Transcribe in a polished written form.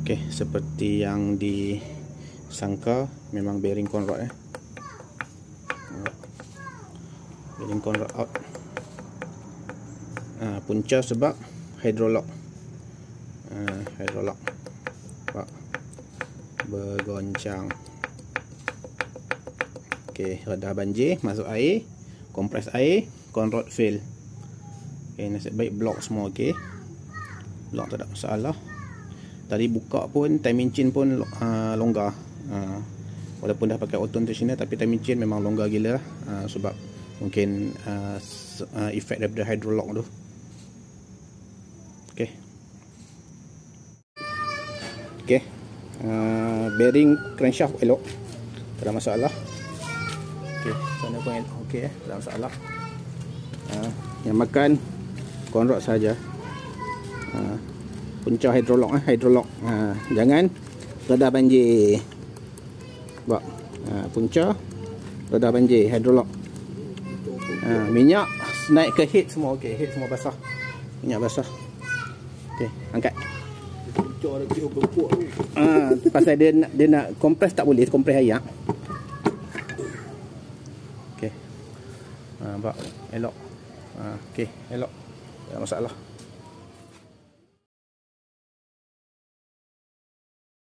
Okey, seperti yang disangka, memang bearing conrod bearing conrod out. Punca sebab hydrolock. Hydrolock nampak bergoncang. Okey, redah banjir, masuk air, kompres air, conrod fail. Okey, nasib baik blok semua okey. Blok tak ada masalah. Tadi buka pun timing chain pun longgar. Walaupun dah pakai auto tensioner, tapi timing chain memang longgar gila. Sebab mungkin efek daripada hydrolock tu. Okey. Okey. Bearing crankshaft elok. Tak ada masalah. Okey, sana pun elok. Okey, tak ada masalah. Yang makan conrod saja. Punca hydrolock hydrolock. Jangan redah banjir. Nampak? Punca redah banjir hydrolock. Minyak naik ke head semua okey, head semua basah. Minyak basah. Okey, angkat. Punca dah kira berpuak tu. Pasal dia nak kompres tak boleh, kompres air. Okey. Nampak elok. Okey, elok. Tak ada masalah.